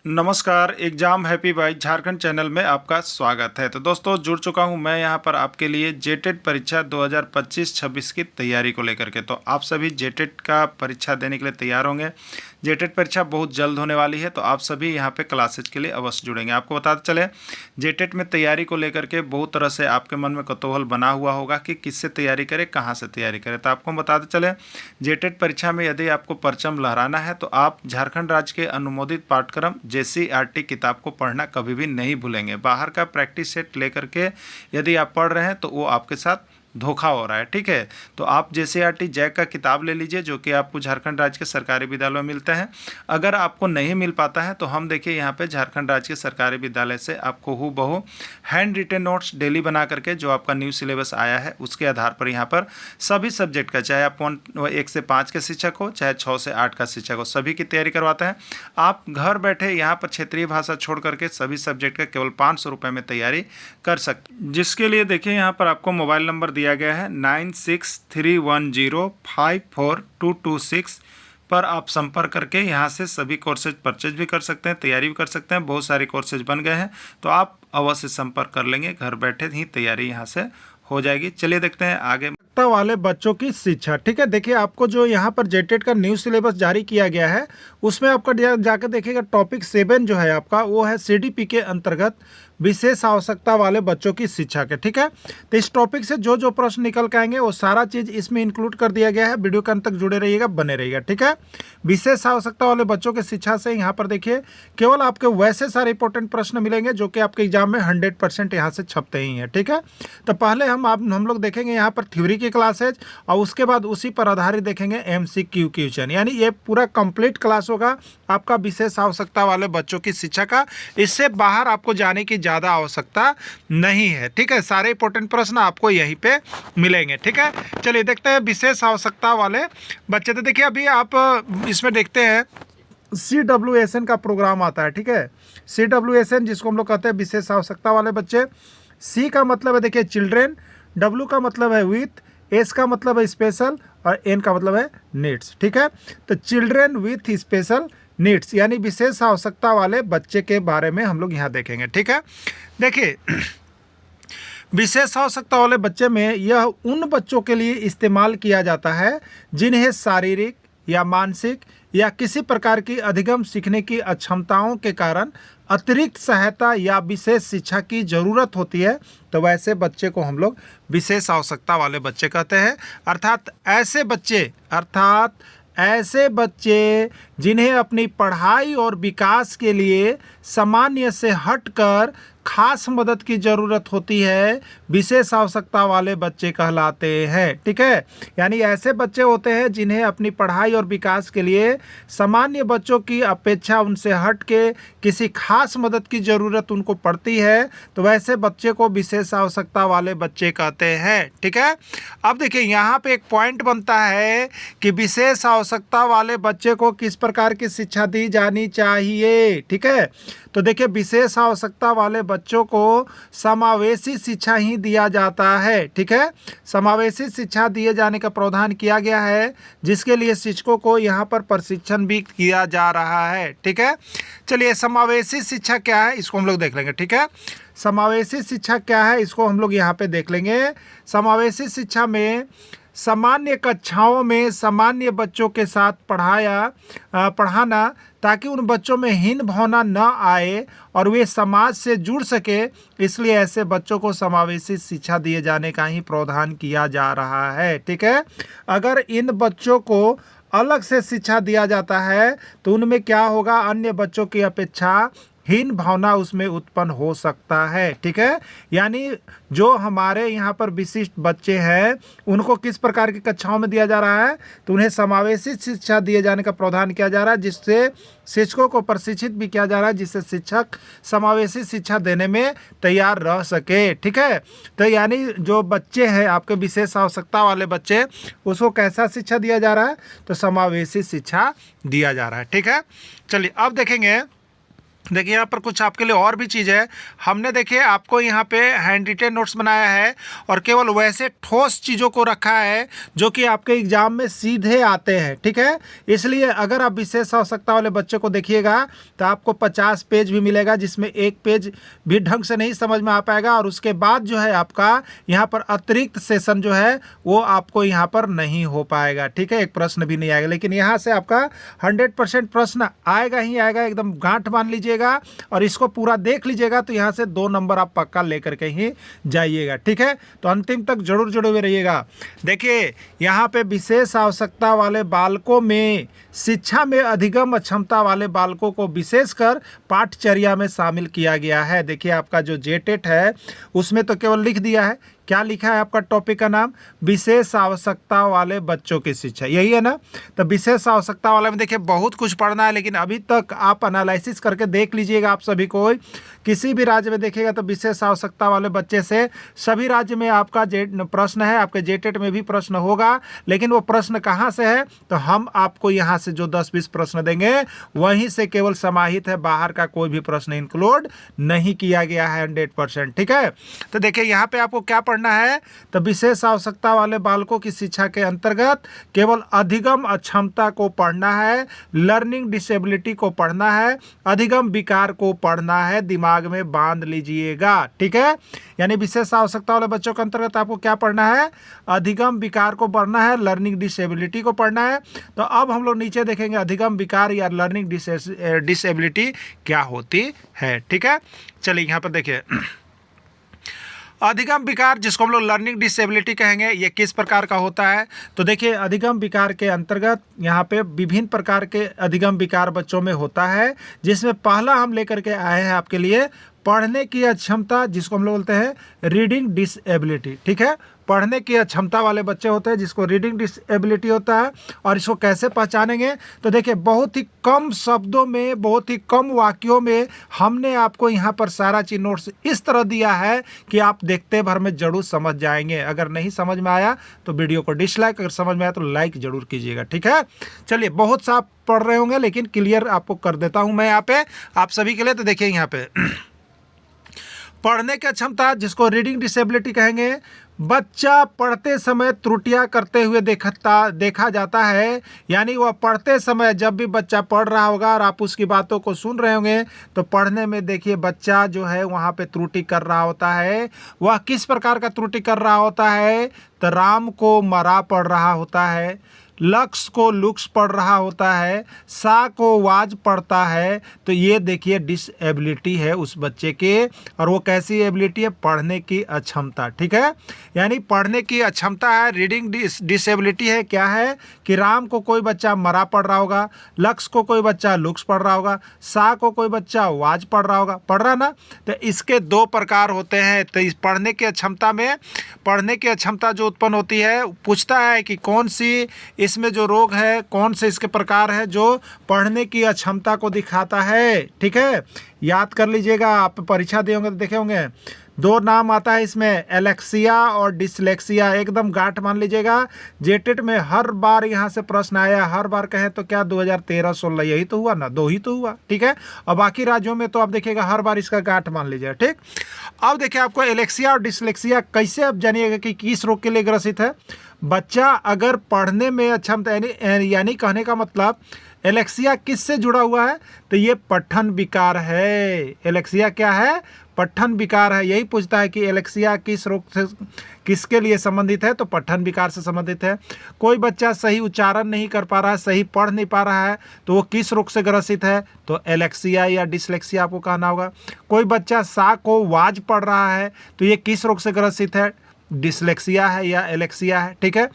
नमस्कार, exam happy by Jharkhand channel में आपका स्वागत है। तो दोस्तों जुड़ चुका हूं मैं यहां पर आपके लिए जेटेट परीक्षा 2025-26 की तैयारी को लेकर के। तो आप सभी जेटेट का परीक्षा देने के लिए तैयार होंगे। जेटेट परीक्षा बहुत जल्द होने वाली है, तो आप सभी यहां पे क्लासेज के लिए अवश्य जुड़ेंगे। आपको बताते चले, जेटेट में तैयारी को लेकर के बहुत तरह से आपके मन में कौतूहल बना हुआ होगा कि किससे तैयारी करें, कहाँ से तैयारी करें। तो आपको बताते चले, जेटेट परीक्षा में यदि आपको परचम लहराना है तो आप झारखंड राज्य के अनुमोदित पाठ्यक्रम JCERT किताब को पढ़ना कभी भी नहीं भूलेंगे। बाहर का प्रैक्टिस सेट लेकर के यदि आप पढ़ रहे हैं तो वो आपके साथ धोखा हो रहा है, ठीक है। तो आप JCERT जैक का किताब ले लीजिए, जो कि आपको झारखंड राज्य के सरकारी विद्यालयों में मिलते हैं। अगर आपको नहीं मिल पाता है तो हम देखिए यहाँ पे झारखंड राज्य के सरकारी विद्यालय से आपको हूबहू हैंड रिटेन नोट्स डेली बना करके जो आपका न्यू सिलेबस आया है उसके आधार पर यहाँ पर सभी सब्जेक्ट का, चाहे आप 1 से 5 के शिक्षक हो, चाहे 6 से 8 का शिक्षक हो, सभी की तैयारी करवाते हैं। आप घर बैठे यहाँ पर क्षेत्रीय भाषा छोड़ करके सभी सब्जेक्ट का केवल 500 रुपये में तैयारी कर सकते, जिसके लिए देखिए यहाँ पर आपको मोबाइल नंबर दिया गया है 9631054226 पर आप संपर्क करके यहाँ से सभी कोर्सेज परचेज भी कर सकते हैं, तैयारी भी कर सकते हैं। बहुत सारे कोर्सेज बन गए हैं, तो आप अवश्य संपर्क कर लेंगे, घर बैठे ही तैयारी यहाँ से हो जाएगी। चलिए देखते हैं आगे वाले बच्चों की शिक्षा। ठीक है, देखिए आपको जो यहाँ पर जेटेट का न्यू सिलेबस जारी किया गया है उसमें आपका जाकर देखिएगा टॉपिक 7 जो है आपका वो है CDP के अंतर्गत विशेष आवश्यकता वाले बच्चों की शिक्षा के। ठीक है, तो इस टॉपिक से जो जो प्रश्न निकल के आएंगे वो सारा चीज़ इसमें इंक्लूड कर दिया गया है। वीडियो के अंत तक जुड़े रहिएगा, बने रहिएगा। ठीक है, विशेष आवश्यकता वाले बच्चों की शिक्षा से यहाँ पर देखिए केवल आपके वैसे सारे इंपॉर्टेंट प्रश्न मिलेंगे जो कि आपके एग्जाम में 100% यहाँ से छपते ही हैं। ठीक है, तो पहले हम लोग देखेंगे यहाँ पर थ्योरी की क्लासेज और उसके बाद उसी पर आधारित देखेंगे MCQ क्वेश्चन, यानी ये पूरा कंप्लीट क्लास होगा आपका विशेष आवश्यकता वाले बच्चों की शिक्षा का। इससे बाहर आपको जाने की ज़्यादा आवश्यकता नहीं है। ठीक है, सारे इंपॉर्टेंट प्रश्न आपको यहीं पे मिलेंगे। ठीक है, चलिए देखते हैं विशेष आवश्यकता वाले बच्चे। तो देखिए अभी आप इसमें देखते हैं CWSN का प्रोग्राम आता है। ठीक है, CWSN जिसको हम लोग कहते हैं विशेष आवश्यकता वाले बच्चे। C का मतलब है देखिए चिल्ड्रेन, W का मतलब है विथ, S का मतलब है स्पेशल और N का मतलब है नीड्स। ठीक है, तो चिल्ड्रेन विथ स्पेशल नीड्स यानी विशेष आवश्यकता वाले बच्चे के बारे में हम लोग यहाँ देखेंगे। ठीक है, देखिए विशेष आवश्यकता वाले बच्चे में यह उन बच्चों के लिए इस्तेमाल किया जाता है जिन्हें शारीरिक या मानसिक या किसी प्रकार की अधिगम सीखने की अक्षमताओं के कारण अतिरिक्त सहायता या विशेष शिक्षा की ज़रूरत होती है, तो वैसे बच्चे को हम लोग विशेष आवश्यकता वाले बच्चे कहते हैं। अर्थात ऐसे बच्चे जिन्हें अपनी पढ़ाई और विकास के लिए सामान्य से हटकर खास मदद की ज़रूरत होती है, विशेष आवश्यकता वाले बच्चे कहलाते हैं। ठीक है, यानी ऐसे बच्चे होते हैं जिन्हें अपनी पढ़ाई और विकास के लिए सामान्य बच्चों की अपेक्षा उनसे हट के किसी खास मदद की ज़रूरत उनको पड़ती है, तो वैसे बच्चे को विशेष आवश्यकता वाले बच्चे कहते हैं। ठीक है, अब देखिए यहाँ पे एक पॉइंट बनता है कि विशेष आवश्यकता वाले बच्चे को किस प्रकार की शिक्षा दी जानी चाहिए। ठीक है, तो देखिए विशेष आवश्यकता वाले बच्चों को समावेशी शिक्षा ही दिया जाता है। ठीक है, समावेशी शिक्षा दिए जाने का प्रावधान किया गया है, जिसके लिए शिक्षकों को यहाँ पर प्रशिक्षण भी किया जा रहा है। ठीक है, चलिए समावेशी शिक्षा क्या है इसको हम लोग देख लेंगे। ठीक है, समावेशी शिक्षा क्या है इसको हम लोग यहाँ पे देख लेंगे। समावेशी शिक्षा में सामान्य कक्षाओं में सामान्य बच्चों के साथ पढ़ाना ताकि उन बच्चों में हीन भावना न आए और वे समाज से जुड़ सके, इसलिए ऐसे बच्चों को समावेशी शिक्षा दिए जाने का ही प्रावधान किया जा रहा है। ठीक है, अगर इन बच्चों को अलग से शिक्षा दिया जाता है तो उनमें क्या होगा, अन्य बच्चों की अपेक्षा हीन भावना उसमें उत्पन्न हो सकता है। ठीक है, यानी जो हमारे यहाँ पर विशिष्ट बच्चे हैं उनको किस प्रकार की कक्षाओं में दिया जा रहा है, तो उन्हें समावेशी शिक्षा दिए जाने का प्रावधान किया जा रहा है, जिससे शिक्षकों को प्रशिक्षित भी किया जा रहा है, जिससे शिक्षक समावेशी शिक्षा देने में तैयार रह सके। ठीक है, तो यानी जो बच्चे हैं आपके विशेष आवश्यकता वाले बच्चे, उसको कैसा शिक्षा दिया जा रहा है, तो समावेशी शिक्षा दिया जा रहा है। ठीक है, चलिए अब देखेंगे देखिए यहाँ पर कुछ आपके लिए और भी चीज़ है। हमने देखिए आपको यहाँ पे हैंड रिटेन नोट्स बनाया है और केवल वैसे ठोस चीज़ों को रखा है जो कि आपके एग्जाम में सीधे आते हैं, ठीक है। इसलिए अगर आप विशेष आवश्यकता वाले बच्चे को देखिएगा तो आपको 50 पेज भी मिलेगा, जिसमें एक पेज भी ढंग से नहीं समझ में आ पाएगा, और उसके बाद जो है आपका यहाँ पर अतिरिक्त सेशन जो है वो आपको यहाँ पर नहीं हो पाएगा, ठीक है। एक प्रश्न भी नहीं आएगा, लेकिन यहाँ से आपका 100% प्रश्न आएगा ही आएगा, एकदम गांठ बांध लीजिएगा और इसको पूरा देख लीजिएगा तो यहाँ से 2 नंबर आप पक्का लेकर के ही जाइएगा, ठीक है। तो अंतिम तक जरूर जुड़े हुए रहिएगा। देखिए यहाँ पे विशेष आवश्यकता वाले बालकों में शिक्षा में अधिगम अक्षमता वाले बालकों को विशेषकर पाठचर्या में शामिल किया गया है। देखिए आपका जो जेटेट है उसमें तो केवल लिख दिया है, क्या लिखा है आपका टॉपिक का नाम, विशेष आवश्यकता वाले बच्चों की शिक्षा, यही है ना। तो विशेष आवश्यकता वाले में देखिए बहुत कुछ पढ़ना है, लेकिन अभी तक आप एनालिसिस करके देख लीजिएगा। आप सभी को किसी भी राज्य में देखिएगा तो विशेष आवश्यकता वाले बच्चे से सभी राज्य में आपका प्रश्न है, आपके जेटेट में भी प्रश्न होगा, लेकिन वो प्रश्न कहाँ से है तो हम आपको यहाँ से जो 10-20 प्रश्न देंगे वहीं से केवल समाहित है, बाहर का कोई भी प्रश्न इंक्लूड नहीं किया गया है 100%, ठीक है। तो देखिए यहाँ पे आपको क्या पढ़ना है, तो विशेष आवश्यकता वाले बालकों की शिक्षा के अंतर्गत केवल अधिगम अक्षमता को पढ़ना है, लर्निंग डिसेबिलिटी को पढ़ना है, अधिगम विकार को पढ़ना है, दिमाग में बांध लीजिएगा, ठीक है। यानी विशेष आवश्यकता वाले बच्चों के अंतर्गत आपको क्या पढ़ना है, अधिगम विकार को पढ़ना है, लर्निंग डिसेबिलिटी को पढ़ना है। तो अब हम लोग नीचे देखेंगे अधिगम विकार या लर्निंग डिसेबिलिटी क्या होती है, ठीक है। चलिए यहाँ पर देखिए अधिगम विकार जिसको हम लोग लर्निंग डिसेबिलिटी कहेंगे, ये किस प्रकार का होता है। तो देखिए अधिगम विकार के अंतर्गत यहाँ पे विभिन्न प्रकार के अधिगम विकार बच्चों में होता है, जिसमें पहला हम लेकर के आए हैं आपके लिए पढ़ने की अक्षमता, जिसको हम लोग बोलते हैं रीडिंग डिसेबिलिटी, ठीक है। पढ़ने की अक्षमता वाले बच्चे होते हैं जिसको रीडिंग डिसेबिलिटी होता है। और इसको कैसे पहचानेंगे, तो देखिए बहुत ही कम शब्दों में, बहुत ही कम वाक्यों में हमने आपको यहाँ पर सारा चीज नोट्स इस तरह दिया है कि आप देखते भर में जरूर समझ जाएंगे। अगर नहीं समझ में आया तो वीडियो को डिसलाइक, अगर समझ में आया तो लाइक जरूर कीजिएगा, ठीक है। चलिए बहुत सा आप पढ़ रहे होंगे, लेकिन क्लियर आपको कर देता हूँ मैं यहाँ पे आप सभी के लिए। तो देखिए यहाँ पे पढ़ने की अक्षमता जिसको रीडिंग डिसेबिलिटी कहेंगे, बच्चा पढ़ते समय त्रुटियां करते हुए देखा जाता है। यानी वह पढ़ते समय जब भी बच्चा पढ़ रहा होगा और आप उसकी बातों को सुन रहे होंगे तो पढ़ने में देखिए बच्चा जो है वहाँ पे त्रुटि कर रहा होता है। वह किस प्रकार का त्रुटि कर रहा होता है, तो राम को मरा पढ़ रहा होता है, लक्स को लुक्स पढ़ रहा होता है, सा को वाज पढ़ता है। तो ये देखिए डिसेबिलिटी है उस बच्चे के, और वो कैसी एबिलिटी है, पढ़ने की अक्षमता, ठीक है। यानी पढ़ने की अक्षमता है, रीडिंग डिसेबिलिटी है, क्या है कि राम को कोई बच्चा मरा पढ़ रहा होगा, लक्स को कोई बच्चा लुक्स पढ़ रहा होगा, सा को कोई बच्चा वाज पढ़ रहा होगा, पढ़ रहा ना। तो इसके 2 प्रकार होते हैं। तो इस पढ़ने की अक्षमता में, पढ़ने की अक्षमता जो उत्पन्न होती है, पूछता है कि कौन सी इसमें जो रोग है, कौन से इसके प्रकार है जो पढ़ने की अक्षमता को दिखाता है, ठीक है। याद कर लीजिएगा, आप परीक्षा दिए होंगे तो देखे होंगे 2 नाम आता है इसमें, एलेक्सिया और डिसलेक्सिया। एकदम गांठ मान लीजिएगा, जेटेट में हर बार यहाँ से प्रश्न आया, हर बार कहें तो क्या 2013-16 यही तो हुआ ना, 2 ही तो हुआ, ठीक है। और बाकी राज्यों में तो आप देखिएगा हर बार इसका गांठ मान लीजिएगा, ठीक। अब देखिए आपको एलेक्सिया और डिसलेक्सिया कैसे आप जानिएगा कि किस रोग के लिए ग्रसित है। बच्चा अगर पढ़ने में अक्षमता, यानी कहने का मतलब एलेक्सिया किससे जुड़ा हुआ है, तो ये पठन विकार है। एलेक्सिया क्या है, पठन विकार है। यही पूछता है कि एलेक्सिया किस रोग से, किसके लिए संबंधित है, तो पठन विकार से संबंधित है। कोई बच्चा सही उच्चारण नहीं कर पा रहा है, सही पढ़ नहीं पा रहा है, तो वो किस रोग से ग्रसित है, तो एलेक्सिया या डिसलेक्सिया आपको कहना होगा। कोई बच्चा सा को वाज पढ़ रहा है, तो ये किस रोग से ग्रसित है, डिसलेक्सिया है या एलेक्सिया है, ठीक है।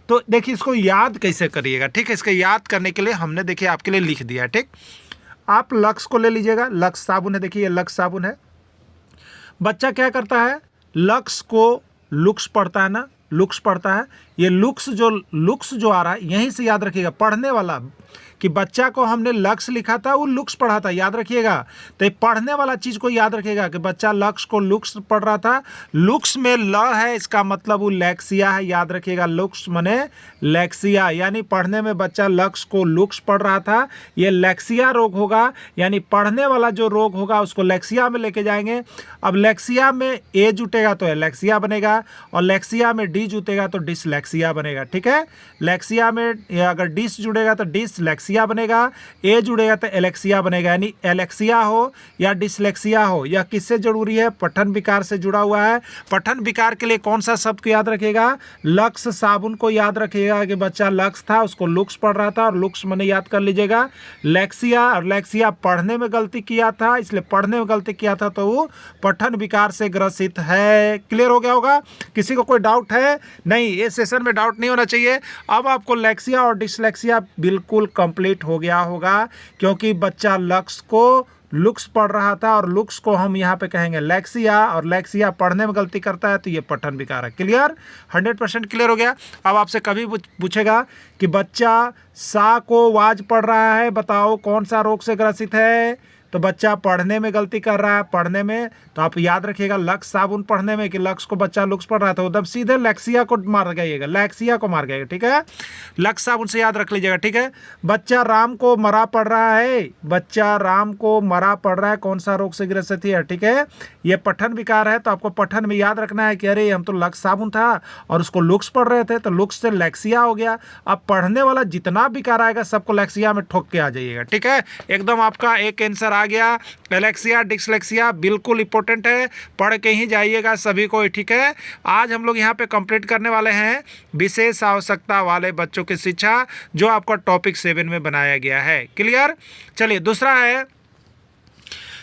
तो देखिए इसको याद कैसे करिएगा, ठीक है। इसके याद करने के लिए हमने देखिए आपके लिए लिख दिया है, ठीक। आप लक्स को ले लीजिएगा, लक्स साबुन है, देखिए ये लक्स साबुन है। बच्चा क्या करता है, लक्स को लुक्स पढ़ता है ना, लुक्स पढ़ता है। ये लुक्स जो आ रहा है यहीं से याद रखिएगा, पढ़ने वाला कि बच्चा को हमने लक्ष्य लिखा था, वो लुक्स पढ़ा था, याद रखिएगा। तो ये पढ़ने वाला चीज को याद रखिएगा कि बच्चा लक्ष्य को लुक्स पढ़ रहा था। लुक्स में ल है, इसका मतलब वो लैक्सिया है, याद रखिएगा। लुक्स माने लैक्सिया, यानी पढ़ने में बच्चा लक्ष्य को लुक्स पढ़ रहा था। ये लैक्सिया रोग होगा, यानी पढ़ने वाला जो रोग होगा उसको लैक्सिया में लेके जाएंगे। अब लैक्सिया में ए जुटेगा तो एलेक्सिया बनेगा, और लैक्सिया में डी जुटेगा तो डिसलैक्सिया बनेगा। ठीक है, लैक्सिया में अगर डिस जुड़ेगा तो डिसलैक्सिया बनेगा, ए जुड़ेगा तो एलेक्सिया बनेगा। यानी एलेक्सिया हो या डिसलैक्सिया हो, यह किससे जरूरी है? पठन विकार से जुड़ा हुआ है। पठन विकार के लिए कौन सा शब्द को याद रखिएगा? लक्ष्य साबुन को याद रखिएगा कि बच्चा लक्ष्य था, उसको लुक्स पढ़ रहा था, और लुक्स मैंने याद कर लीजिएगा। लैक्सिया, और लैक्सिया पढ़ने में गलती किया था, इसलिए पढ़ने में गलती किया था तो वो पठन विकार से ग्रसित है। क्लियर हो गया होगा? किसी को कोई डाउट है? नहीं, ये सेशन में डाउट नहीं होना चाहिए। अब आपको लैक्सिया और डिसलैक्सिया बिल्कुल कंप्लीट हो गया होगा, क्योंकि बच्चा लक्ष्य को लुक्स पढ़ रहा था, और लुक्स को हम यहाँ पे कहेंगे लैक्सिया, और लैक्सिया पढ़ने में गलती करता है तो ये पठन विकार है। क्लियर? 100% क्लियर हो गया। अब आपसे कभी पूछेगा कि बच्चा सा को वाज पढ़ रहा है, बताओ कौन सा रोग से ग्रसित है? तो बच्चा पढ़ने में गलती कर रहा है, पढ़ने में, तो आप याद रखिएगा लक्ष्य साबुन पढ़ने में, कि लक्ष्य को बच्चा लुक्स पढ़ रहा था, एकदम सीधे लैक्सिया को मार गइएगा, लैक्सिया को मार गइएगा। ठीक है, लक्ष्य साबुन से याद रख लीजिएगा। ठीक है, बच्चा राम को मरा पढ़ रहा है, बच्चा राम को मरा पढ़ रहा है, कौन सा रोग से ग्रसित है? ठीक है, ये पठन विकार है, तो आपको पठन में याद रखना है कि अरे हम तो लक्ष्य साबुन था और उसको लुक्स पढ़ रहे थे, तो लुक्स से लैक्सिया हो गया। अब पढ़ने वाला जितना विकार आएगा सबको लैक्सिया में ठोक के आ जाइएगा। ठीक है, एकदम आपका एक आंसर आ गया। एलेक्सिया, डिसलेक्सिया बिल्कुल इंपॉर्टेंट है, पढ़ के ही जाइएगा सभी को। ठीक है, आज हम लोग यहाँ पे कंप्लीट करने वाले हैं विशेष आवश्यकता वाले बच्चों की शिक्षा, जो आपका टॉपिक 7 में बनाया गया है। क्लियर? चलिए,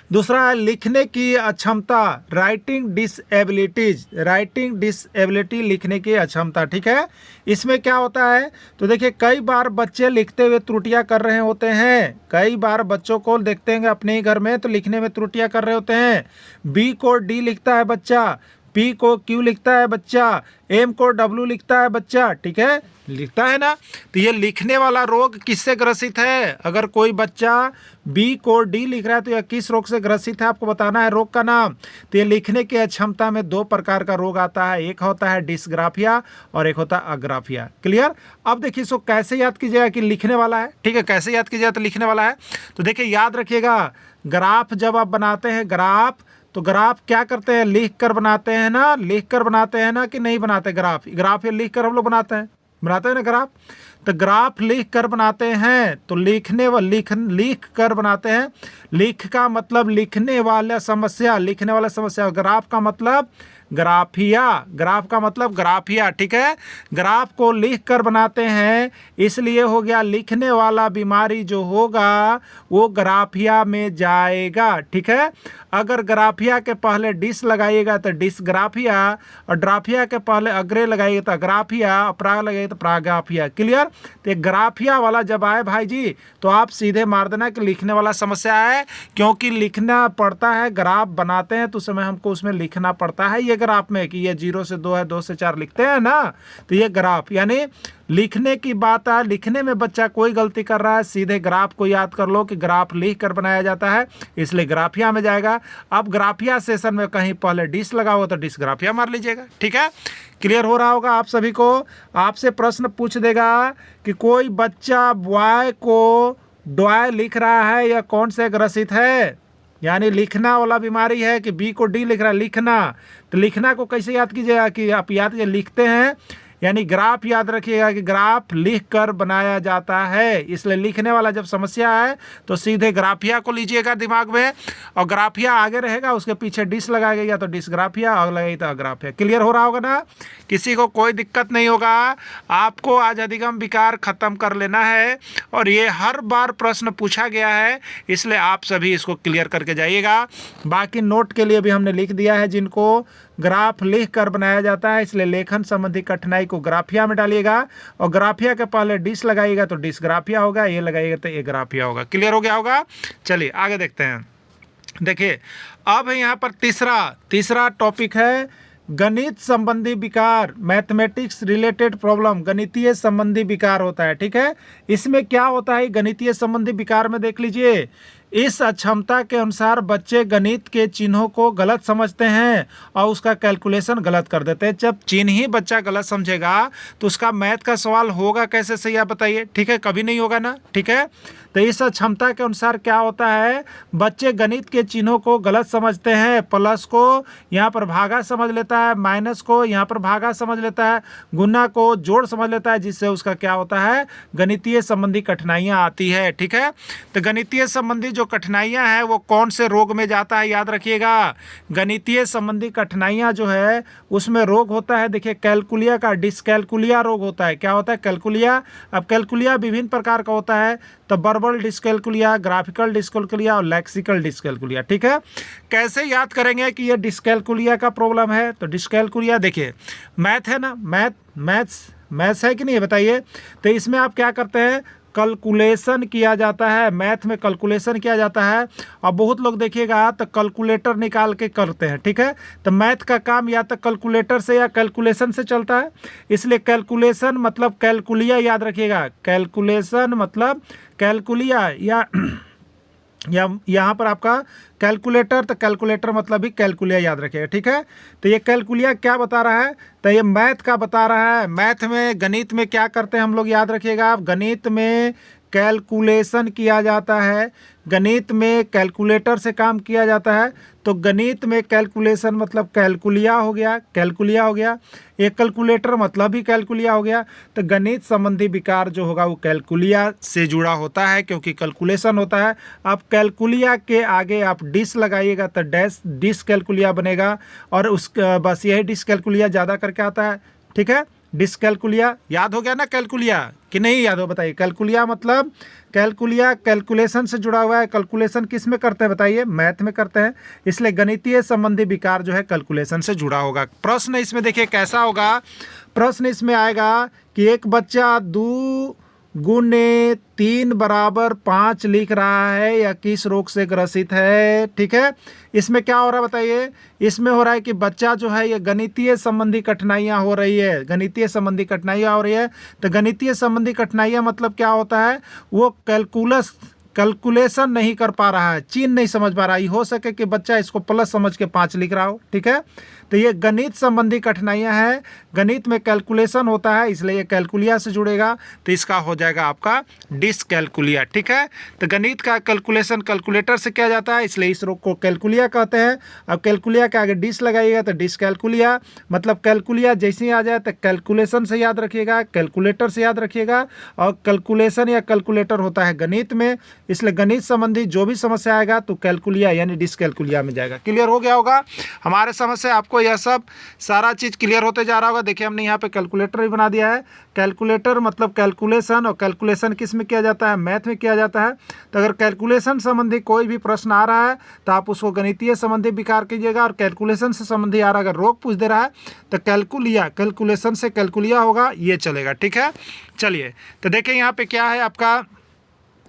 दूसरा है लिखने की अक्षमता, राइटिंग डिसएबिलिटीज, राइटिंग डिसएबिलिटी, लिखने की अक्षमता। ठीक है, इसमें क्या होता है? तो देखिए, कई बार बच्चे लिखते हुए त्रुटियां कर रहे होते हैं, कई बार बच्चों को देखते हैं अपने ही घर में तो लिखने में त्रुटियां कर रहे होते हैं। बी को डी लिखता है बच्चा, पी को क्यू लिखता है बच्चा, एम को डब्ल्यू लिखता है बच्चा। ठीक है, लिखता है ना? तो ये लिखने वाला रोग किससे ग्रसित है? अगर कोई बच्चा बी को डी लिख रहा है तो यह किस रोग से ग्रसित है, आपको बताना है रोग का नाम। तो ये लिखने की अक्षमता में 2 प्रकार का रोग आता है, एक होता है डिस्ग्राफिया और एक होता है अग्राफिया। क्लियर? अब देखिए इसको कैसे याद कीजिएगा कि लिखने वाला है। ठीक है, कैसे याद कीजिएगा तो लिखने वाला है? तो देखिए, याद रखिएगा, ग्राफ जब आप बनाते हैं ग्राफ, तो ग्राफ क्या करते हैं? लिख कर बनाते हैं ना, लिख कर बनाते हैं ना कि नहीं बनाते? ग्राफ ये लिख कर हम लोग बनाते हैं ना ग्राफ। तो ग्राफ लिख कर बनाते हैं, तो लिख कर बनाते हैं। लिख का मतलब लिखने वाला समस्या, लिखने वाला समस्या। ग्राफ का मतलब ग्राफिया, ग्राफ का मतलब ग्राफिया। ठीक है, ग्राफ को लिख कर बनाते हैं, इसलिए हो गया लिखने वाला बीमारी जो होगा वो ग्राफिया में जाएगा। ठीक है, अगर ग्राफिया के पहले डिस लगाइएगा तो डिसग्राफिया, और ड्राफिया के पहले अग्रे लगाइएगा तो ग्राफिया, और प्राग लगाइएगा तो प्राग्राफिया। क्लियर? तो ग्राफिया वाला जब आए भाई जी, तो आप सीधे मार देना कि लिखने वाला समस्या है, क्योंकि लिखना पड़ता है, ग्राफ बनाते हैं तो समय हमको उसमें लिखना पड़ता है। ये ग्राफ में कि ये 0 से 2 है, 2 से 4 लिखते हैं ना, तो ये ग्राफ यानी लिखने की बात है। लिखने में बच्चा कोई गलती कर रहा है, सीधे ग्राफ को याद कर लो कि ग्राफ लिख कर बनाया जाता है, इसलिए ग्राफिया में जाएगा। अब ग्राफिया सेशन में कहीं पहले डिस लगा हो तो डिसग्राफिया मार लीजिएगा। ठीक है, क्लियर हो रहा होगा आप सभी को? आपसे प्रश्न पूछ देगा कि कोई बच्चा बॉय को डॉय लिख रहा है, या कौन से ग्रसित है? यानी लिखना वाला बीमारी है कि बी को डी लिख रहा है, लिखना। तो लिखना को कैसे याद कीजिएगा कि आप याद लिखते हैं, यानी ग्राफ याद रखिएगा कि ग्राफ लिख कर बनाया जाता है, इसलिए लिखने वाला जब समस्या है तो सीधे ग्राफिया को लीजिएगा दिमाग में, और ग्राफिया आगे रहेगा, उसके पीछे डिस लगाएगा या तो डिसग्राफिया, और लगेगी तो अग्राफिया। क्लियर हो रहा होगा ना? किसी को कोई दिक्कत नहीं होगा। आपको आज अधिगम विकार खत्म कर लेना है, और ये हर बार प्रश्न पूछा गया है, इसलिए आप सभी इसको क्लियर करके जाइएगा। बाकी नोट के लिए भी हमने लिख दिया है, जिनको ग्राफ लिख कर बनाया जाता है, इसलिए लेखन संबंधी कठिनाई को ग्राफिया में डालिएगा, और ग्राफिया के पहले डिस लगाइएगा तो डिसग्राफिया होगा, ये लगाइएगा तो ये ग्राफिया होगा। क्लियर हो गया होगा? चलिए आगे देखते हैं। देखिए, अब यहाँ पर तीसरा टॉपिक है गणित संबंधी विकार, मैथमेटिक्स रिलेटेड प्रॉब्लम, गणितीय संबंधी विकार होता है। ठीक है, इसमें क्या होता है गणितीय संबंधी विकार में, देख लीजिए, इस अक्षमता के अनुसार बच्चे गणित के चिन्हों को गलत समझते हैं और उसका कैलकुलेशन गलत कर देते हैं। जब चिन्ह ही बच्चा गलत समझेगा तो उसका मैथ का सवाल होगा कैसे, सही आप बताइए। ठीक है, कभी नहीं होगा ना। ठीक है, तो इस अक्षमता के अनुसार क्या होता है, बच्चे गणित के चिन्हों को गलत समझते हैं। प्लस को यहाँ पर भागा समझ लेता है, माइनस को यहाँ पर भागा समझ लेता है, गुना को जोड़ समझ लेता है, जिससे उसका क्या होता है, गणितीय संबंधी कठिनाइयाँ आती है। ठीक है, तो गणितीय संबंधी जो कठिनाइयाँ हैं वो कौन से रोग में जाता है, याद रखिएगा। गणितीय संबंधी कठिनाइयाँ जो है उसमें रोग होता है, देखिए, कैलकुलिया का डिस्कैलकुलिया रोग होता है। क्या होता है, कैलकुलिया। अब कैलकुलिया विभिन्न प्रकार का होता है, तो वर्बल डिस्कैलकुलिया, ग्राफिकल डिस्कैलकुलिया और लेक्सिकल डिस्कैलकुलिया। ठीक है, कैसे याद करेंगे कि ये डिस्कैलकुलिया का प्रॉब्लम है, तो डिस्कैलकुलिया देखिए, मैथ है ना, मैथ्स है कि नहीं, बताइए। तो इसमें आप क्या करते हैं, कैलकुलेशन किया जाता है, मैथ में कैलकुलेशन किया जाता है। और बहुत लोग देखिएगा तो कैलकुलेटर निकाल के करते हैं। ठीक है, तो मैथ का काम या तो कैलकुलेटर से या कैलकुलेशन से चलता है, इसलिए कैलकुलेशन मतलब कैलकुलिया, याद रखिएगा। कैलकुलेशन मतलब कैलकुलिया, या यहाँ पर आपका कैलकुलेटर, तो कैलकुलेटर मतलब भी कैलकुलिया, याद रखिएगा। ठीक है, तो ये कैलकुलिया क्या बता रहा है, तो ये मैथ का बता रहा है। मैथ में, गणित में क्या करते हैं हम लोग, याद रखिएगा आप, गणित में कैलकुलेशन किया जाता है, गणित में कैलकुलेटर से काम किया जाता है। तो गणित में कैलकुलेशन मतलब कैलकुलिया हो गया, कैलकुलिया हो गया, एक कैलकुलेटर मतलब भी कैलकुलिया हो गया। तो गणित संबंधी विकार जो होगा वो कैलकुलिया से जुड़ा होता है, क्योंकि कैलकुलेशन होता है। आप कैलकुलिया के आगे आप डिस लगाइएगा तो डिसकैलकुलिया बनेगा, और उस बस यही डिसकैलकुलिया ज़्यादा करके आता है। ठीक है, डिसकैलकुलिया याद हो गया ना, कैलकुलिया कि नहीं याद हो, बताइए। कैलकुलिया मतलब कैलकुलिया कैलकुलेशन से जुड़ा हुआ है। कैलकुलेशन किस में करते हैं, बताइए, मैथ में करते हैं, इसलिए गणितीय संबंधी विकार जो है कैलकुलेशन से जुड़ा होगा। प्रश्न इसमें देखिए कैसा होगा, प्रश्न इसमें आएगा कि एक बच्चा 2 गुने 3 बराबर 5 लिख रहा है, या किस रोग से ग्रसित है। ठीक है, इसमें क्या हो रहा है बताइए, इसमें हो रहा है कि बच्चा जो है ये गणितीय संबंधी कठिनाइयाँ हो रही है, गणितीय संबंधी कठिनाइयाँ हो रही है। तो गणितीय संबंधी कठिनाइयाँ मतलब क्या होता है, वो कैलकुलेशन नहीं कर पा रहा है, चिन्ह नहीं समझ पा रहा है। हो सके कि बच्चा इसको प्लस समझ के 5 लिख रहा हो। ठीक है, तो ये गणित संबंधी कठिनाइयां हैं, गणित में कैलकुलेशन होता है, इसलिए ये कैलकुलिया से जुड़ेगा, तो इसका हो जाएगा आपका डिसकैलकुलिया। ठीक है, तो गणित का कैलकुलेशन कैलकुलेटर से किया जाता है, इसलिए इस रोग को कैलकुलिया कहते हैं। अब कैलकुलिया के आगे डिस लगाइएगा तो डिसकैलकुलिया, मतलब कैलकुलिया जैसे ही आ जाए तो कैलकुलेशन से याद रखिएगा, कैलकुलेटर से याद रखिएगा। और कैलकुलेशन या कैलकुलेटर होता है गणित में, इसलिए गणित संबंधी जो भी समस्या आएगा तो कैलकुलिया यानी डिसकैलकुलिया में जाएगा। क्लियर हो गया होगा हमारे समझ से, आपको यह सब सारा चीज़ क्लियर होते जा रहा होगा। देखिए हमने यहाँ पे कैलकुलेटर भी बना दिया है। कैलकुलेटर मतलब कैलकुलेशन, और कैलकुलेशन किस में किया जाता है, मैथ में किया जाता है। तो अगर कैलकुलेशन संबंधी कोई भी प्रश्न आ रहा है तो आप उसको गणितीय संबंधी विकार कीजिएगा, और कैलकुलेशन से संबंधी आ रहा है, अगर रोग पूछ दे रहा है तो कैलकुलिया, कैलकुलेशन से कैलकुलिया होगा, ये चलेगा। ठीक है, चलिए तो देखिए यहाँ पे क्या है आपका,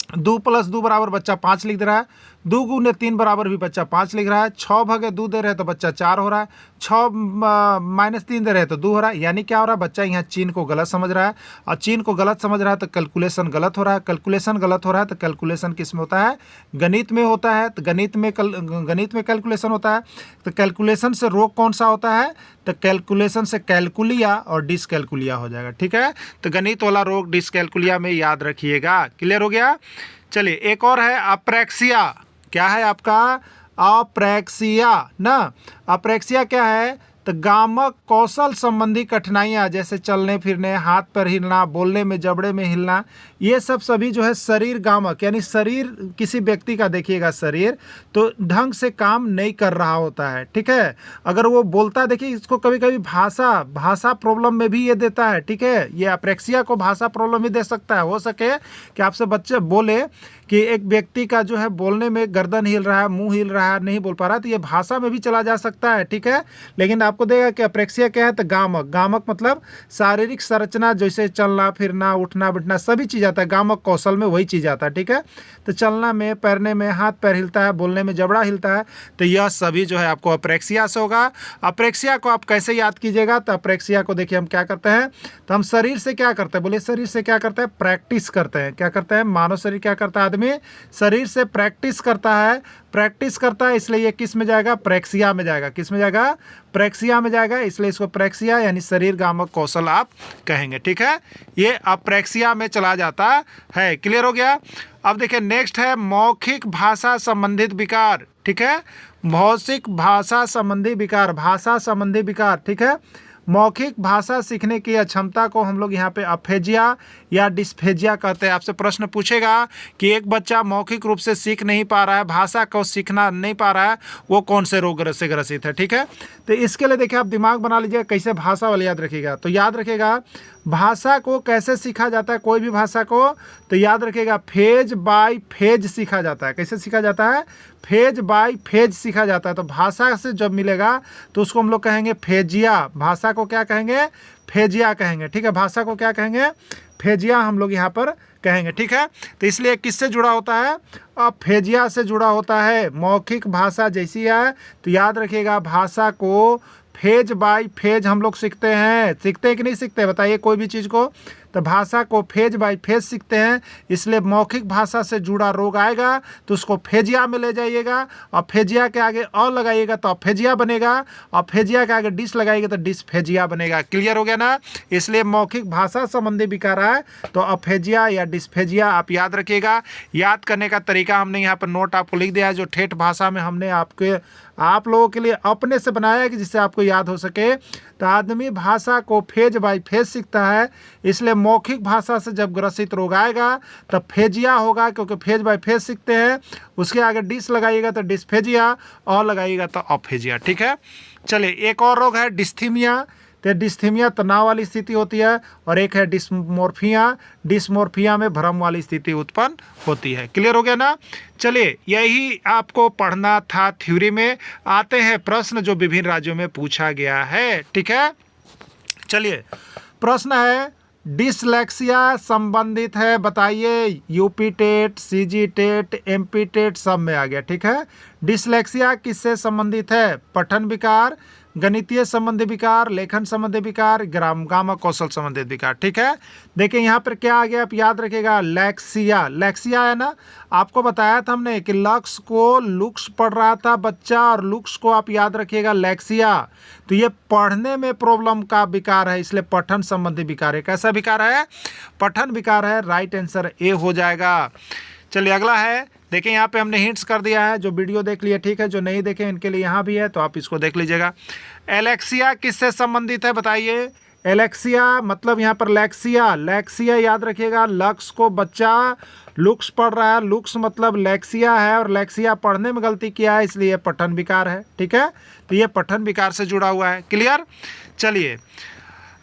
2 + 2 बराबर बच्चा 5 लिख दे रहा है, 2 गुने 3 बराबर भी बच्चा 5 लिख रहा है, 6 भागे 2 दे रहे तो बच्चा 4 हो रहा है, 6 - 3 दे रहे तो 2 हो रहा है। यानी क्या हो रहा है, बच्चा यहाँ चिन्ह को गलत समझ रहा है, और चिन्ह को गलत समझ रहा है तो कैलकुलेशन गलत हो रहा है, कैलकुलेशन गलत हो रहा है तो कैलकुलेशन किस में होता है, गणित में होता है। तो गणित में कैलकुलेशन होता है, तो कैलकुलेशन से रोग कौन सा होता है, तो कैलकुलेशन से कैलकुलिया और डिसकैलकुलिया हो जाएगा। ठीक है, तो गणित वाला रोग डिसकैलकुलिया में याद रखिएगा। क्लियर हो गया। चलिए एक और है अप्रेक्सिया। क्या है आपका, अप्रेक्सिया ना। अप्रेक्सिया क्या है, तो गामक कौशल संबंधी कठिनाइयाँ, जैसे चलने फिरने, हाथ पर हिलना, बोलने में, जबड़े में हिलना, ये सब सभी जो है शरीर गामक, यानी शरीर किसी व्यक्ति का देखिएगा शरीर तो ढंग से काम नहीं कर रहा होता है। ठीक है, अगर वो बोलता, देखिए इसको कभी कभी भाषा प्रॉब्लम में भी ये देता है। ठीक है, ये अप्रेक्सिया को भाषा प्रॉब्लम भी दे सकता है। हो सके कि आपसे बच्चे बोले कि एक व्यक्ति का जो है बोलने में गर्दन हिल रहा है, मुंह हिल रहा है, नहीं बोल पा रहा, तो ये भाषा में भी चला जा सकता है। ठीक है, लेकिन आप आपको देगा कि अप्रेक्सिया क्या है, तो गामक। गामक मतलब शारीरिक संरचना, जैसे चलना फिरना उठना बैठना सभी चीज़ आता है। गामक कौशल में वही चीज़ आता है, ठीक है। तो चलना में, पैरने में, हाथ पैर हिलता है, बोलने में जबड़ा हिलता है, तो यह सभी जो है आपको अप्रेक्सिया से होगा। अप्रेक्सिया को आप कैसे याद कीजिएगा, तो अप्रेक्सिया को देखिए हम क्या करते हैं, तो हम शरीर से क्या करते हैं, बोलिए शरीर से क्या करते हैं, प्रैक्टिस करते हैं। क्या करते हैं, मानव शरीर क्या करता है, आदमी शरीर से प्रैक्टिस करता है। प्रैक्टिस करता है इसलिए ये किस में जाएगा, प्रेक्सिया में जाएगा। किस में जाएगा, प्रेक्सिया में जाएगा, इसलिए इसको प्रेक्सिया यानी शरीर गामक कौशल आप कहेंगे, ठीक है। ये अप्रेक्सिया में चला जाता है। क्लियर हो गया। अब देखिए नेक्स्ट है मौखिक भाषा संबंधित विकार, ठीक है। भौतिक भाषा संबंधी विकार, भाषा संबंधी विकार, ठीक है। मौखिक भाषा सीखने की अक्षमता को हम लोग यहाँ पे अफेजिया या डिस्फेजिया कहते हैं। आपसे प्रश्न पूछेगा कि एक बच्चा मौखिक रूप से सीख नहीं पा रहा है, भाषा को सीखना नहीं पा रहा है, वो कौन से रोग से ग्रसित है, ठीक है। तो इसके लिए देखिए आप दिमाग बना लीजिए कैसे भाषा वाले याद रखिएगा। तो याद रखिएगा भाषा को कैसे सीखा जाता है, कोई भी भाषा को, तो याद रखिएगा फेज बाय फेज सीखा जाता है। कैसे सीखा जाता है, फेज बाय फेज सीखा जाता है। तो भाषा से जब मिलेगा तो उसको हम लोग कहेंगे फेजिया। भाषा को क्या कहेंगे, फेजिया कहेंगे, ठीक है। भाषा को क्या कहेंगे, फेजिया हम लोग यहाँ पर कहेंगे, ठीक है। तो इसलिए किससे जुड़ा होता है, अफेजिया से जुड़ा होता है। मौखिक भाषा जैसी है, तो याद रखिएगा भाषा को फेज बाय फेज हम लोग सीखते हैं। सीखते हैं कि नहीं सीखते, बताइए कोई भी चीज़ को, तो भाषा को फेज बाय फेज सीखते हैं। इसलिए मौखिक भाषा से जुड़ा रोग आएगा तो उसको फेजिया में ले जाइएगा, और फेजिया के आगे अ लगाइएगा तो अफेजिया बनेगा, और फेजिया के आगे डिस लगाइएगा तो डिसफेजिया बनेगा। क्लियर हो गया ना। इसलिए मौखिक भाषा संबंधी विकार है तो अफेजिया या डिसफेजिया आप याद रखिएगा। याद करने का तरीका हमने यहाँ पर नोट आपको लिख दिया है, जो ठेठ भाषा में हमने आप लोगों के लिए अपने से बनाया है कि जिससे आपको याद हो सके। तो आदमी भाषा को फेज बाय फेज सीखता है, इसलिए मौखिक भाषा से जब ग्रसित रोग आएगा तब फेजिया होगा, क्योंकि फेज बाय फेज सीखते हैं। उसके आगे डिस लगाइएगा तो डिसफेजिया, और लगाइएगा तो अफेजिया, ठीक है। चलिए एक और रोग है डिस्थीमिया। तो डिस्थीमिया तनाव वाली स्थिति होती है, और एक है डिस्मोर्फिया। डिस्मोर्फिया में भ्रम वाली स्थिति उत्पन्न होती है। क्लियर हो गया ना। चलिए यही आपको पढ़ना था। थ्योरी में आते हैं प्रश्न जो विभिन्न राज्यों में पूछा गया है, ठीक है। चलिए प्रश्न है डिसलेक्सिया संबंधित है, बताइए। UP TET, CG TET, MP TET सब में आ गया, ठीक है। डिसलेक्सिया किससे संबंधित है, पठन विकार, गणितीय संबंधी विकार, लेखन संबंधी विकार, गामक कौशल संबंधित विकार, ठीक है। देखिए यहाँ पर क्या आ गया, आप याद रखिएगा लैक्सिया। लैक्सिया है ना, आपको बताया था हमने कि लक्स को लुक्स पढ़ रहा था बच्चा, और लुक्स को आप याद रखिएगा लैक्सिया। तो ये पढ़ने में प्रॉब्लम का विकार है, इसलिए पठन संबंधी विकार है। कैसा विकार है, पठन विकार है। राइट आंसर ए हो जाएगा। चलिए अगला है, देखिए यहाँ पे हमने हिंट्स कर दिया है, जो वीडियो देख लिए ठीक है, जो नहीं देखे इनके लिए यहाँ भी है, तो आप इसको देख लीजिएगा। एलेक्सिया किससे संबंधित है, बताइए। एलेक्सिया मतलब यहाँ पर लैक्सिया। लैक्सिया याद रखिएगा, लक्स को बच्चा लुक्स पढ़ रहा है, लुक्स मतलब लैक्सिया है, और लैक्सिया पढ़ने में गलती किया है, इसलिए पठन विकार है, ठीक है। तो ये पठन विकार से जुड़ा हुआ है। क्लियर। चलिए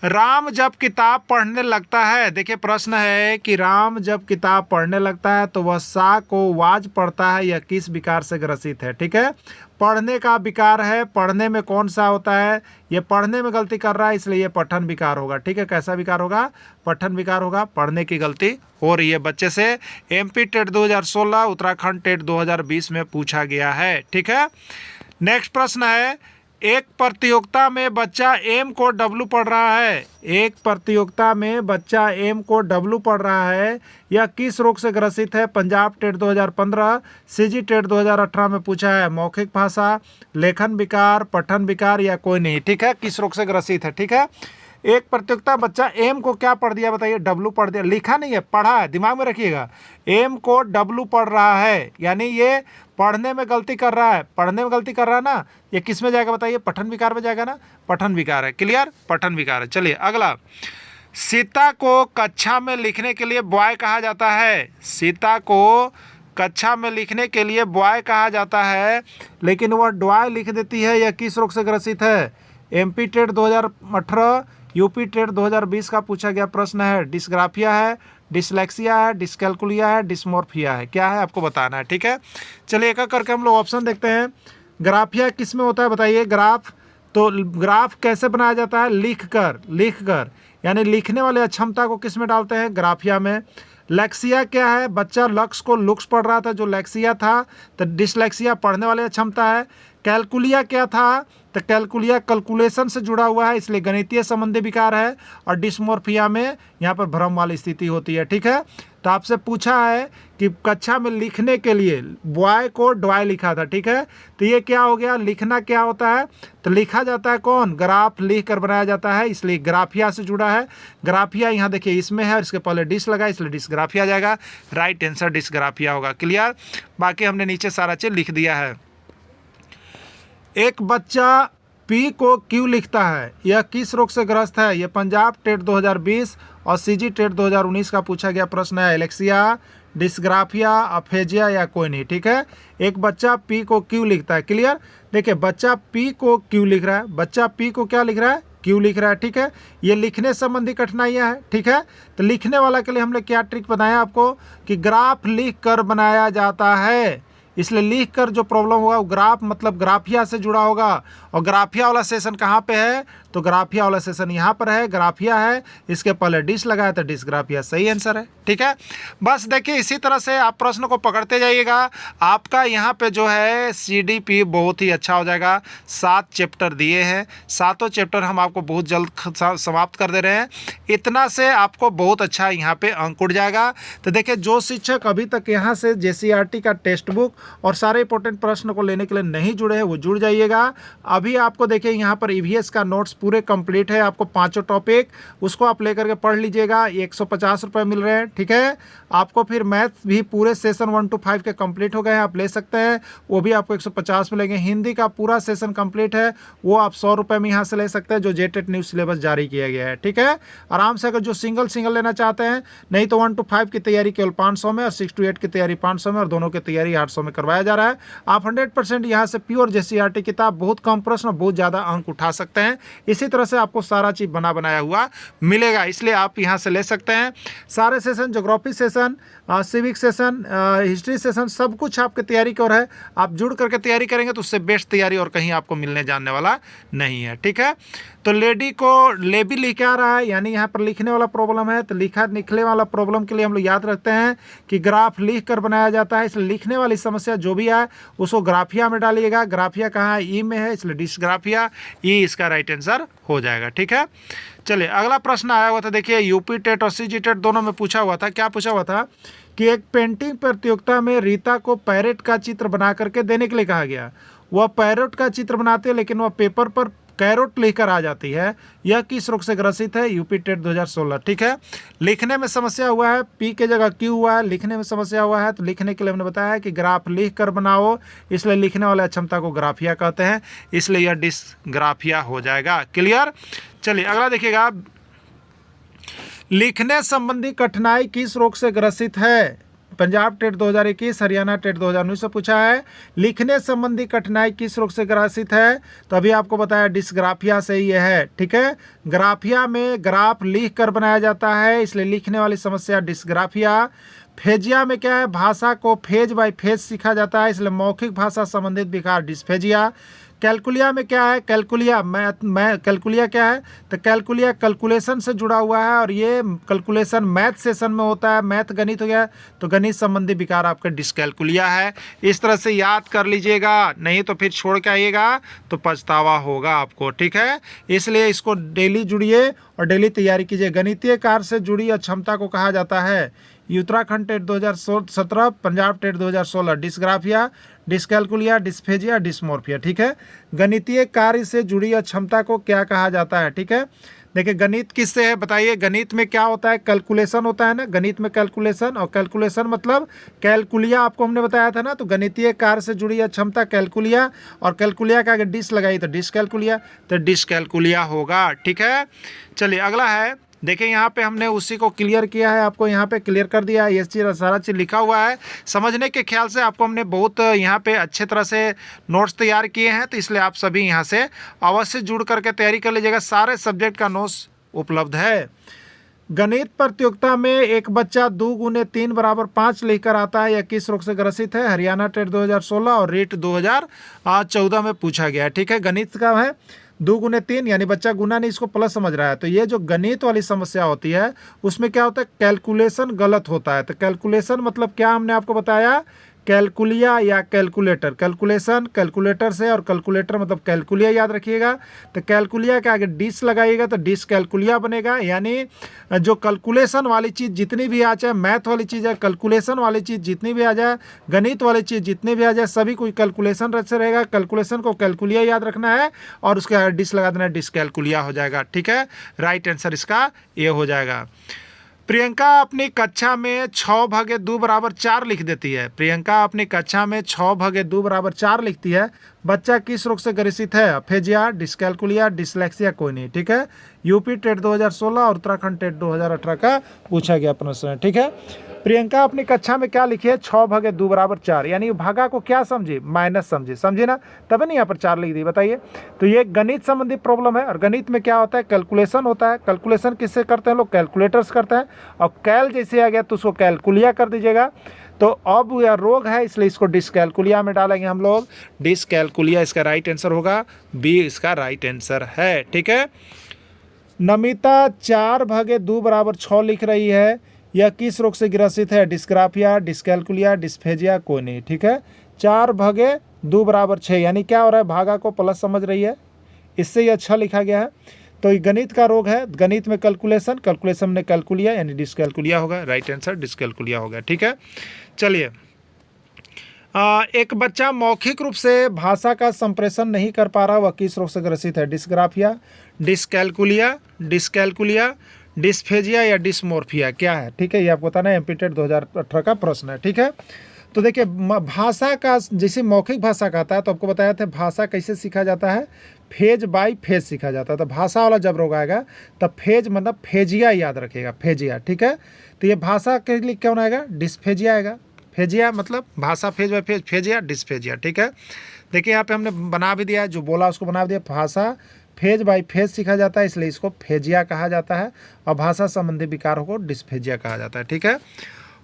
राम जब किताब पढ़ने लगता है, देखिए प्रश्न है कि राम जब किताब पढ़ने लगता है तो वह सा को वाज पढ़ता है, यह किस विकार से ग्रसित है, ठीक है। पढ़ने का विकार है, पढ़ने में कौन सा होता है, ये पढ़ने में गलती कर रहा है, इसलिए ये पठन विकार होगा, ठीक है। कैसा विकार होगा, पठन विकार होगा, पढ़ने की गलती हो रही है बच्चे से। एमपी टेट 2016, उत्तराखंड टेट 2020 में पूछा गया है, ठीक है। नेक्स्ट प्रश्न है, एक प्रतियोगिता में बच्चा एम को डब्लू पढ़ रहा है। एक प्रतियोगिता में बच्चा एम को डब्लू पढ़ रहा है, यह किस रोग से ग्रसित है। पंजाब टेट 2015, सीजी टेट 2018 में पूछा है। मौखिक भाषा, लेखन विकार, पठन विकार या कोई नहीं, ठीक है। किस रोग से ग्रसित है, ठीक है। एक प्रतियोगिता बच्चा एम को क्या पढ़ दिया, बताइए। डब्लू पढ़ दिया, लिखा नहीं है, पढ़ा है, दिमाग में रखिएगा। एम को डब्लू पढ़ रहा है, यानी ये पढ़ने में गलती कर रहा है। पढ़ने में गलती कर रहा है ना, ये किस में जाएगा, बताइए। पठन विकार में जाएगा ना, पठन विकार है। क्लियर, पठन विकार है। चलिए अगला, सीता को कक्षा में लिखने के लिए बॉय कहा जाता है। सीता को कक्षा में लिखने के लिए बॉय कहा जाता है, लेकिन वह डॉय लिख देती है, यह किस रोग से ग्रसित है। एमपी टेट 2018, यूपी टेट 2020 का पूछा गया प्रश्न है। डिस्ग्राफिया है, डिसलेक्सिया है, डिस्कैल्कुलिया है, डिस्मोर्फिया है, क्या है आपको बताना है, ठीक है। चलिए एक एक करके हम लोग ऑप्शन देखते हैं। ग्राफिया किस में होता है, बताइए। ग्राफ तो ग्राफ कैसे बनाया जाता है? लिखकर यानी लिखने वाले अक्षमता को किस में डालते हैं? ग्राफिया में। लैक्सिया क्या है? बच्चा लक्ष्य को लुक्स पढ़ रहा था जो लैक्सिया था, तो डिसलैक्सिया पढ़ने वाले अक्षमता है। कैलकुलिया क्या था? तो कैलकुलिया कैलकुलेशन से जुड़ा हुआ है, इसलिए गणितीय संबंधी विकार है। और डिस्मोर्फिया में यहाँ पर भ्रम वाली स्थिति होती है। ठीक है, तो आपसे पूछा है कि कक्षा में लिखने के लिए बॉय को डॉय लिखा था। ठीक है, तो ये क्या हो गया? लिखना क्या होता है? तो लिखा जाता है कौन? ग्राफ लिख कर बनाया जाता है, इसलिए ग्राफिया से जुड़ा है। ग्राफिया यहाँ देखिए इसमें है, इसके पहले डिस लगा, इसलिए डिस्ग्राफिया आ जाएगा। राइट आंसर डिस्ग्राफिया होगा। क्लियर? बाकी हमने नीचे सारा चीज लिख दिया है। एक बच्चा पी को क्यों लिखता है? यह किस रोग से ग्रस्त है? यह पंजाब टेट 2020 और सीजी टेट 2019 का पूछा गया प्रश्न है। एलेक्सिया, डिस्ग्राफिया, अफेजिया या कोई नहीं। ठीक है, एक बच्चा पी को क्यों लिखता है। क्लियर? देखिए बच्चा पी को क्यों लिख रहा है? बच्चा पी को क्या लिख रहा है? क्यों लिख रहा है। ठीक है, ये लिखने संबंधी कठिनाइयाँ हैं। ठीक है, तो लिखने वाला के लिए हमने क्या ट्रिक बताया आपको कि ग्राफ लिख कर बनाया जाता है, इसलिए लिख कर जो प्रॉब्लम होगा वो ग्राफ मतलब ग्राफिया से जुड़ा होगा। और ग्राफिया वाला सेशन कहाँ पे है? तो ग्राफिया वाला सेशन यहाँ पर है, ग्राफिया है, इसके पहले डिस लगाया तो डिस्ग्राफिया सही आंसर है। ठीक है, बस देखिए इसी तरह से आप प्रश्न को पकड़ते जाइएगा। आपका यहाँ पे जो है CDP बहुत ही अच्छा हो जाएगा। 7 चैप्टर दिए हैं, 7 चैप्टर हम आपको बहुत जल्द समाप्त कर दे रहे हैं। इतना से आपको बहुत अच्छा यहाँ पे अंक उड़ जाएगा। तो देखिए जो शिक्षक अभी तक यहाँ से JCRT का टेक्स्ट बुक और सारे इंपॉर्टेंट प्रश्न को लेने के लिए नहीं जुड़े हैं वो जुड़ जाइएगा। अभी आपको देखिए यहाँ पर EVS का नोट्स पूरे कंप्लीट है, आपको 5 टॉपिक उसको आप लेकर के पढ़ लीजिएगा। 150 रुपये मिल रहे हैं। ठीक है, आपको फिर मैथ भी पूरे सेशन 1 to 5 के कंप्लीट हो गए हैं, आप ले सकते हैं, वो भी आपको 150 मिलेंगे। हिंदी का पूरा सेशन कंप्लीट है, वो आप 100 रुपये में यहाँ से ले सकते हैं जो जेटेट न्यूज़ सिलेबस जारी किया गया है। ठीक है, आराम से। अगर जो सिंगल लेना चाहते हैं, नहीं तो 1 to 5 की तैयारी केवल 500 में और 6 to 8 की तैयारी 500 में और दोनों की तैयारी 800 में करवाया जा रहा है। आप 100% यहाँ से प्योर JCRT किताब, बहुत कम प्रश्न, बहुत ज़्यादा अंक उठा सकते हैं। इसी तरह से आपको सारा चीज़ बनाया हुआ मिलेगा, इसलिए आप यहाँ से ले सकते हैं। सारे session, geography session, civic session, history session, सब कुछ आपकी तैयारी की ओर है। आप जुड़ करके तैयारी करेंगे तो उससे बेस्ट तैयारी और कहीं आपको मिलने जानने वाला नहीं है। ठीक है, तो लेडी को लेबी लिख आ रहा है, यानी यहाँ पर लिखने वाला प्रॉब्लम है, तो लिखने वाला प्रॉब्लम के लिए हम लोग याद रखते हैं कि ग्राफ लिख कर बनाया जाता है, इसलिए लिखने वाली समस्या जो भी है उसको ग्राफिया में डालिएगा। ग्राफिया कहाँ है? ई में है, इसलिए डिस्ग्राफिया, ई इसका राइट आंसर हो जाएगा। ठीक है, चलिए अगला प्रश्न आया हुआ था। देखिए यूपी टेट और CG टेट दोनों में पूछा हुआ था। क्या पूछा हुआ था कि एक पेंटिंग प्रतियोगिता में रीता को पैरेट का चित्र बना करके देने के लिए कहा गया। वह पैरेट का चित्र बनाते हैं लेकिन वह पेपर पर कैरोट लेकर आ जाती है। यह किस रोग से ग्रसित है? UP TET 2016। ठीक है, लिखने में समस्या हुआ है, पी के जगह क्यू हुआ है, लिखने में समस्या हुआ है, तो लिखने के लिए हमने बताया है कि ग्राफ लिख कर बनाओ, इसलिए लिखने वाले अक्षमता को ग्राफिया कहते हैं, इसलिए यह डिस्ग्राफिया हो जाएगा। क्लियर? चलिए अगला देखिएगा, लिखने संबंधी कठिनाई किस रोग से ग्रसित है? पंजाब टेट 2021, हरियाणा टेट 2019 से पूछा है। लिखने संबंधी कठिनाई किस रोग से ग्रसित है? तो अभी आपको बताया डिस्ग्राफिया से ही है। ठीक है, ग्राफिया में ग्राफ लिख कर बनाया जाता है, इसलिए लिखने वाली समस्या डिस्ग्राफिया। फेजिया में क्या है? भाषा को फेज बाय फेज सीखा जाता है, इसलिए मौखिक भाषा संबंधित विकार डिस्फेजिया। कैलकुलिया में क्या है? कैलकुलिया कैलकुलिया क्या है? तो कैलकुलिया कैलकुलेशन से जुड़ा हुआ है और ये कैलकुलेशन मैथ सेशन में होता है, मैथ गणित हो गया, तो गणित संबंधी विकार आपका डिस्कैलकुलिया है। इस तरह से याद कर लीजिएगा, नहीं तो फिर छोड़ के आइएगा तो पछतावा होगा आपको। ठीक है, इसलिए इसको डेली जुड़िए और डेली तैयारी कीजिए। गणितीय कार्य से जुड़ी अक्षमता को कहा जाता है Uttarakhand TET 2017, Punjab TET 2016 dysgraphia, dyscalculia, dysphagia, dysmorphia. ठीक है, गणितीय कार्य से जुड़ी अक्षमता को क्या कहा जाता है? ठीक है, देखिए गणित किससे है बताइए? गणित में क्या होता है? कैलकुलेशन होता है ना, गणित में कैलकुलेशन, और कैलकुलेशन मतलब कैलकुलिया आपको हमने बताया था ना, तो गणितीय कार्य से जुड़ी अक्षमता कैलकुलिया, और कैलकुलिया का अगर डिस लगाई तो डिस्कैलकुलिया, तो डिस्कैलकुलिया होगा। ठीक है, चलिए अगला है, देखिए यहाँ पे हमने उसी को क्लियर किया है, आपको यहाँ पे क्लियर कर दिया है, ये चीज़ सारा चीज़ लिखा हुआ है। समझने के ख्याल से आपको हमने बहुत यहाँ पे अच्छे तरह से नोट्स तैयार किए हैं, तो इसलिए आप सभी यहाँ से अवश्य जुड़ करके तैयारी कर लीजिएगा। सारे सब्जेक्ट का नोट्स उपलब्ध है। गणित प्रतियोगिता में एक बच्चा 2 गुने 3 बराबर 5 लेकर आता है, यह किस रोग से ग्रसित है? हरियाणा टेट 2016 और रीट 2014 में पूछा गया है। ठीक है, गणित का है, 2 गुने 3 यानी बच्चा गुना नहीं इसको प्लस समझ रहा है। तो ये जो गणित वाली समस्या होती है उसमें क्या होता है, कैलकुलेशन गलत होता है। तो कैलकुलेशन मतलब क्या हमने आपको बताया, कैलकुलिया या कैलकुलेटर। कैलकुलेशन कैलकुलेटर से, और कैलकुलेटर मतलब कैलकुलिया याद रखिएगा। तो कैलकुलिया के आगे डिस लगाइएगा तो डिस कैलकुलिया बनेगा। यानी जो कैलकुलेशन वाली चीज़ जितनी भी आ जाए, मैथ वाली चीज़ है, कैलकुलेशन वाली चीज़ जितनी भी आ जाए, गणित वाली चीज़ जितनी भी आ जाए, सभी कोई कैलकुलेशन से रहेगा। कैलकुलेशन को कैलकुलिया याद रखना है और उसके आगे डिस लगा देना है, डिस कैलकुलिया हो जाएगा। ठीक है, राइट आंसर इसका ये हो जाएगा। प्रियंका अपनी कक्षा में 6/2 बराबर 4 लिख देती है। प्रियंका अपनी कक्षा में 6/2 बराबर 4 लिखती है। बच्चा किस रोग से ग्रसित है, अफेजिया, डिस्कैलकुलिया, डिसलेक्सिया, कोई नहीं। ठीक है, यूपी टेट 2016 और उत्तराखंड टेट 2018 का पूछा गया प्रश्न है। ठीक है, प्रियंका अपनी कक्षा में क्या लिखी है, 6/2 बराबर 4, यानी भागा को क्या समझी, माइनस समझी, समझे ना, तभी नहीं यहाँ पर 4 लिख दी। बताइए, तो ये गणित संबंधी प्रॉब्लम है और गणित में क्या होता है, कैलकुलेशन होता है। कैलकुलेशन किससे करते हैं लोग, कैलकुलेटर्स करते हैं। और कैल जैसे आ गया तो उसको कैलकुलिया कर दीजिएगा। तो अब यह रोग है इसलिए इसको डिस्कैलकुलिया में डालेंगे हम लोग, डिस्कैलकुलिया इसका राइट आंसर होगा, बी इसका राइट आंसर है। ठीक है, नमिता 4/2 बराबर 6 लिख रही है, यह किस रोग से ग्रसित है, डिस्ग्राफिया, डिस्कैलकुलिया, डिस्फेजिया, कोई नहीं। ठीक है, 4/2 बराबर 6 यानी क्या हो रहा है, भागा को प्लस समझ रही है, इससे यह 6 लिखा गया है। तो ये गणित का रोग है, गणित में कैलकुलेशन, कैलकुलेशन में कैलकुलिया यानी डिस्कैलकुलिया होगा, राइट आंसर डिस्कैलकुलिया होगा। ठीक है, चलिए, एक बच्चा मौखिक रूप से भाषा का संप्रेषण नहीं कर पा रहा, वह किस रोग से ग्रसित है, डिस्ग्राफिया, डिस्कैलकुलिया, डिस्कैलकुलिया, डिस्फेजिया या डिस्मोर्फिया, क्या है। ठीक है, ये आपको बताना है, एमपी टेट 2018 का प्रश्न है। ठीक है, तो देखिए भाषा का जैसे मौखिक भाषा का आता है तो आपको बताया था भाषा कैसे सीखा जाता है, फेज बाय फेज सीखा जाता है। तो भाषा वाला जब रोग आएगा तब फेज मतलब फेजिया याद रखिएगा, फेजिया। ठीक है, तो ये भाषा के लिए कौन आएगा, डिस्फेजिया आएगा। फेजिया मतलब भाषा फेज बाय फेज, फेजिया डिस्फेजिया। ठीक है, देखिए यहाँ पे हमने बना भी दिया, जो बोला उसको बना दिया। भाषा फेज बाय फेज सीखा जाता है इसलिए इसको फेजिया कहा जाता है, और भाषा संबंधी विकारों को डिस्फेजिया कहा जाता है। ठीक है,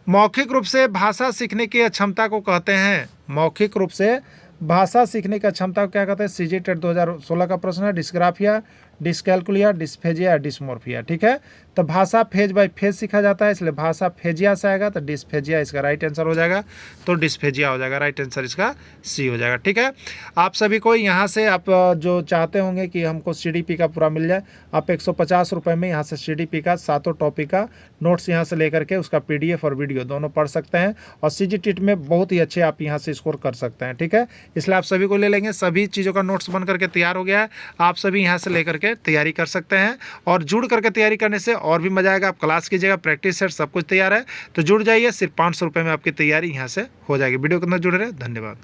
मौखिक रूप से भाषा सीखने की क्षमता को कहते हैं, मौखिक रूप से भाषा सीखने की क्षमता को क्या कहते हैं, सीजी टेट 2016 का प्रश्न है, डिस्ग्राफिया, डिस्कैलकुलिया, डिस्फेजिया, डिस्मोर्फिया। ठीक है, तो भाषा फेज बाय फेज सीखा जाता है इसलिए भाषा फेजिया से आएगा, तो डिस्फेजिया इसका राइट आंसर हो जाएगा, तो डिस्फेजिया हो जाएगा, राइट आंसर इसका सी हो जाएगा। ठीक है, आप सभी को यहाँ से आप जो चाहते होंगे कि हमको CDP का पूरा मिल जाए, आप 150 रुपये में यहाँ से CDP का 7 टॉपिक का नोट्स यहाँ से लेकर के उसका PDF और वीडियो दोनों पढ़ सकते हैं, और CG टेट में बहुत ही अच्छे आप यहाँ से स्कोर कर सकते हैं। ठीक है, इसलिए आप सभी को ले लेंगे, सभी चीज़ों का नोट्स बन करके तैयार हो गया है, आप सभी यहाँ से लेकर के तैयारी कर सकते हैं। और जुड़ करके तैयारी करने से और भी मजा आएगा, आप क्लास कीजिएगा, प्रैक्टिस सेट सब कुछ तैयार है, तो जुड़ जाइए, सिर्फ 500 रुपये में आपकी तैयारी यहाँ से हो जाएगी। वीडियो के अंदर जुड़े रहे, धन्यवाद।